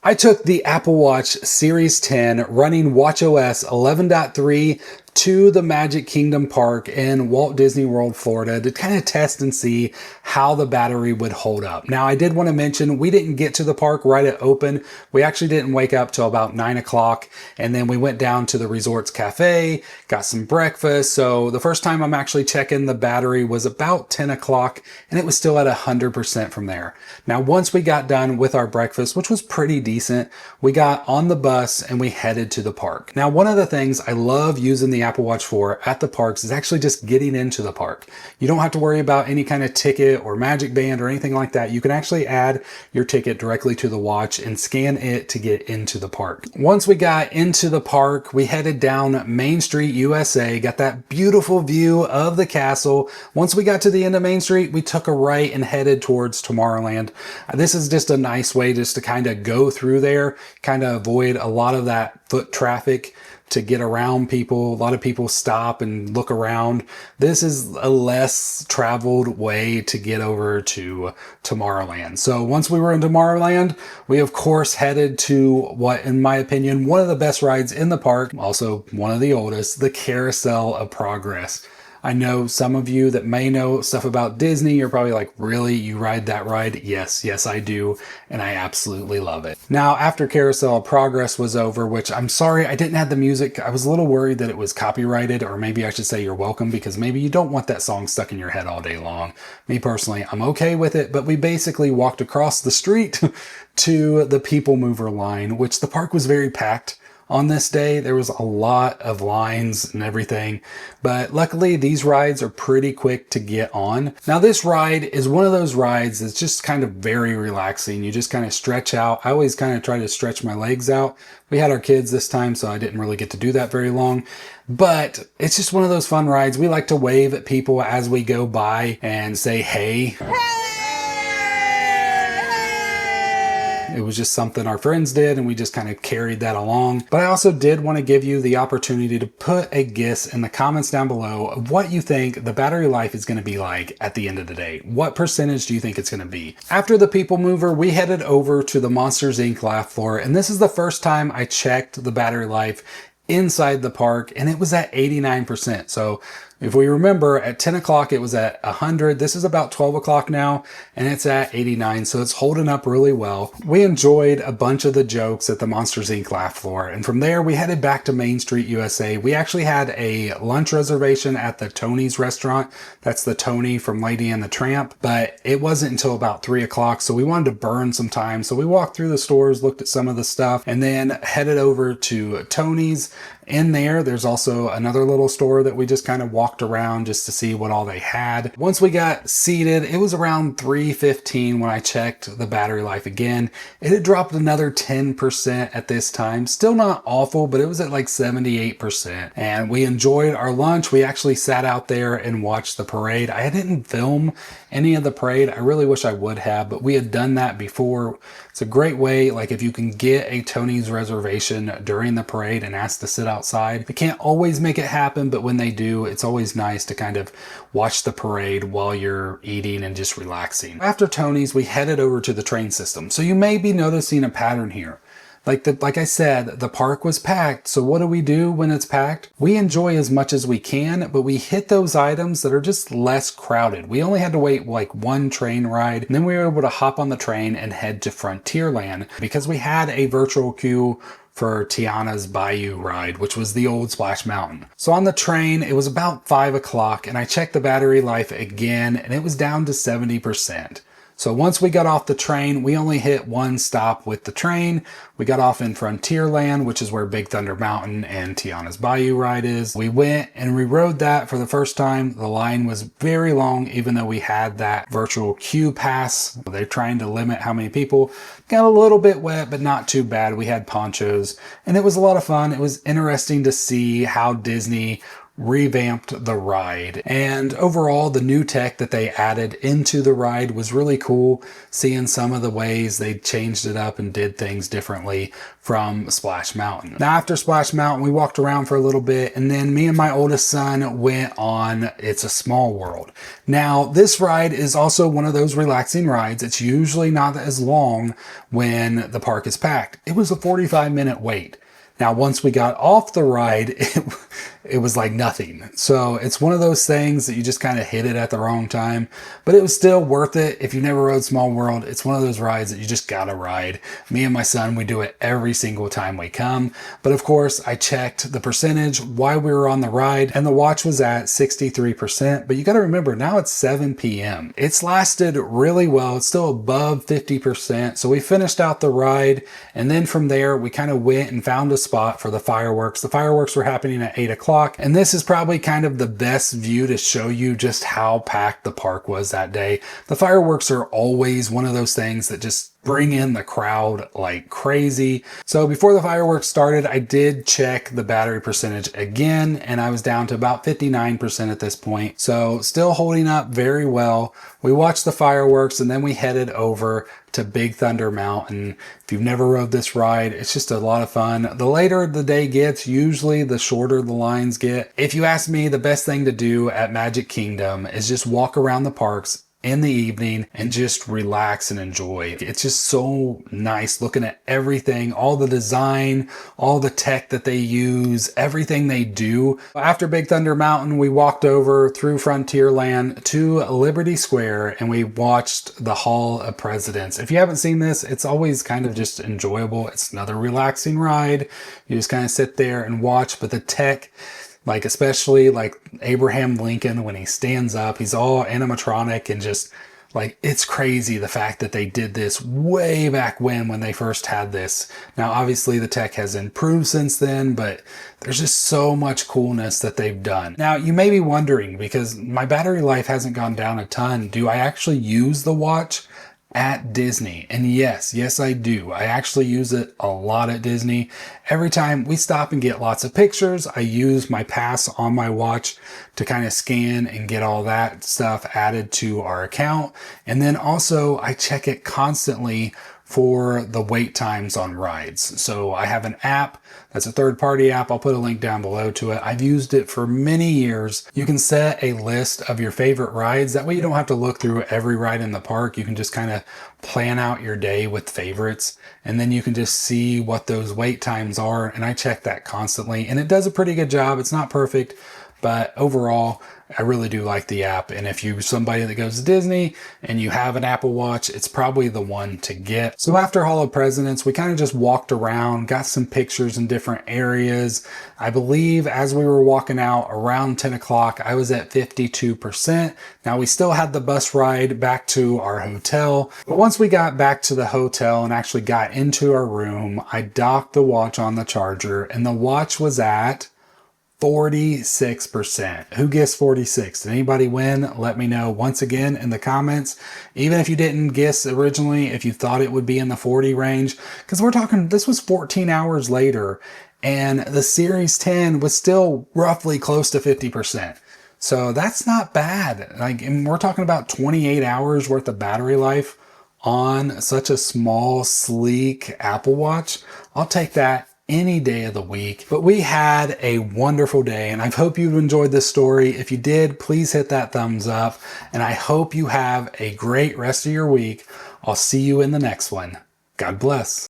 I took the Apple Watch Series 10 running watchOS 11.3 to the Magic Kingdom Park in Walt Disney World, Florida to kind of test and see how the battery would hold up. Now, I did want to mention we didn't get to the park right at open. We actually didn't wake up till about 9 o'clock, and then we went down to the resort's cafe, got some breakfast. So the first time I'm actually checking the battery was about 10 o'clock, and it was still at 100% from there. Now, once we got done with our breakfast, which was pretty decent, we got on the bus and we headed to the park. Now, one of the things I love using the Apple Watch for at the parks is actually just getting into the park. You don't have to worry about any kind of ticket or magic band or anything like that. You can actually add your ticket directly to the watch and scan it to get into the park. Once we got into the park, we headed down Main Street, USA, got that beautiful view of the castle. Once we got to the end of Main Street, we took a right and headed towards Tomorrowland. This is just a nice way just to kind of go through there, kind of avoid a lot of that foot traffic to get around people. A lot of people stop and look around. This is a less traveled way to get over to Tomorrowland. So once we were in Tomorrowland, we of course headed to what, in my opinion, one of the best rides in the park, also one of the oldest, the Carousel of Progress. I know some of you that may know stuff about Disney, you're probably like, really? You ride that ride? Yes, I do. And I absolutely love it. Now, after Carousel of Progress was over, which I'm sorry, I didn't add the music. I was a little worried that it was copyrighted, or maybe I should say you're welcome, because maybe you don't want that song stuck in your head all day long. Me personally, I'm okay with it, but we basically walked across the street to the People Mover line, which the park was very packed. On this day, there was a lot of lines and everything, but luckily these rides are pretty quick to get on. Now, this ride is one of those rides that's just kind of very relaxing. You just kind of stretch out. I always kind of try to stretch my legs out. We had our kids this time, so I didn't really get to do that very long, but it's just one of those fun rides. We like to wave at people as we go by and say, hey. It was just something our friends did, and we just kind of carried that along. But I also did want to give you the opportunity to put a guess in the comments down below of what you think the battery life is going to be like at the end of the day. What percentage do you think it's going to be? After the People Mover, we headed over to the Monsters Inc. laugh floor, and this is the first time I checked the battery life inside the park, and it was at 89%. So if we remember, at 10 o'clock it was at 100. This is about 12 o'clock now, and it's at 89, so it's holding up really well. We enjoyed a bunch of the jokes at the Monsters Inc. laugh floor, and from there we headed back to Main Street, USA. We actually had a lunch reservation at the Tony's restaurant. That's the Tony from Lady and the Tramp, but it wasn't until about 3 o'clock, so we wanted to burn some time. So we walked through the stores, looked at some of the stuff, and then headed over to Tony's. In there, there's also another little store that we just kind of walked around just to see what all they had. Once we got seated, it was around 3:15 when I checked the battery life again. It had dropped another 10% at this time. Still not awful, but it was at like 78%. And we enjoyed our lunch. We actually sat out there and watched the parade. I didn't film any of the parade. I really wish I would have, but we had done that before. It's a great way, like if you can get a Tony's reservation during the parade and ask to sit outside. They can't always make it happen, but when they do, it's always nice to kind of watch the parade while you're eating and just relaxing. After Tony's, we headed over to the train system. So you may be noticing a pattern here. Like I said, the park was packed. So what do we do when it's packed? We enjoy as much as we can, but we hit those items that are just less crowded. We only had to wait like one train ride, and then we were able to hop on the train and head to Frontierland because we had a virtual queue for Tiana's Bayou ride, which was the old Splash Mountain. So on the train, it was about 5 o'clock, and I checked the battery life again, and it was down to 70%. So once we got off the train, we only hit one stop with the train. We got off in Frontierland, which is where Big Thunder Mountain and Tiana's Bayou ride is. We went and we rode that for the first time. The line was very long, even though we had that virtual queue pass. They're trying to limit how many people. Got a little bit wet, but not too bad. We had ponchos, and it was a lot of fun. It was interesting to see how Disney revamped the ride. And overall, the new tech that they added into the ride was really cool, seeing some of the ways they changed it up and did things differently from Splash Mountain. Now, after Splash Mountain, we walked around for a little bit, and then me and my oldest son went on It's a Small World. Now, this ride is also one of those relaxing rides. It's usually not as long when the park is packed. It was a 45-minute wait. Now, once we got off the ride, it was like nothing. So it's one of those things that you just kind of hit it at the wrong time, but it was still worth it. If you never rode Small World, it's one of those rides that you just gotta ride. Me and my son, we do it every single time we come. But of course, I checked the percentage while we were on the ride, and the watch was at 63%. But you gotta remember, now it's 7 p.m. It's lasted really well. It's still above 50%. So we finished out the ride, and then from there, we kind of went and found a spot for the fireworks. The fireworks were happening at 8 o'clock, and this is probably kind of the best view to show you just how packed the park was that day. The fireworks are always one of those things that just bring in the crowd like crazy. So before the fireworks started, I did check the battery percentage again, and I was down to about 59% at this point. So still holding up very well. We watched the fireworks, and then we headed over to Big Thunder Mountain. If you've never rode this ride, it's just a lot of fun. The later the day gets, usually the shorter the lines get. If you ask me, the best thing to do at Magic Kingdom is just walk around the parks in the evening and just relax and enjoy. It's just so nice looking at everything, all the design, all the tech that they use, everything they do. After Big Thunder Mountain, we walked over through Frontierland to Liberty Square, and we watched the Hall of Presidents. If you haven't seen this, it's always kind of just enjoyable. It's another relaxing ride. You just kind of sit there and watch, but the tech, like especially like Abraham Lincoln, when he stands up, he's all animatronic, and just like, it's crazy the fact that they did this way back when they first had this. Now, obviously the tech has improved since then, but there's just so much coolness that they've done. Now, you may be wondering, because my battery life hasn't gone down a ton, do I actually use the watch at Disney? And yes, I do. I actually use it a lot at Disney. Every time we stop and get lots of pictures, I use my pass on my watch to kind of scan and get all that stuff added to our account. And then also I check it constantly for the wait times on rides. So I have an app that's a third-party app. I'll put a link down below to it. I've used it for many years. You can set a list of your favorite rides. That way you don't have to look through every ride in the park. You can just kind of plan out your day with favorites, and then you can just see what those wait times are. And I check that constantly, and it does a pretty good job. It's not perfect, but overall, I really do like the app. And if you're somebody that goes to Disney and you have an Apple Watch, it's probably the one to get. So after Hall of Presidents, we kind of just walked around, got some pictures in different areas. I believe as we were walking out around 10 o'clock, I was at 52%. Now, we still had the bus ride back to our hotel. But once we got back to the hotel and actually got into our room, I docked the watch on the charger, and the watch was at 46%. Who guessed 46? Did anybody win? Let me know once again in the comments. Even if you didn't guess originally, if you thought it would be in the 40 range, because we're talking, this was 14 hours later, and the Series 10 was still roughly close to 50%. So that's not bad. Like, and we're talking about 28 hours worth of battery life on such a small, sleek Apple Watch. I'll take that any day of the week. But we had a wonderful day, and I hope you've enjoyed this story. If you did, please hit that thumbs up, and I hope you have a great rest of your week. I'll see you in the next one. God bless.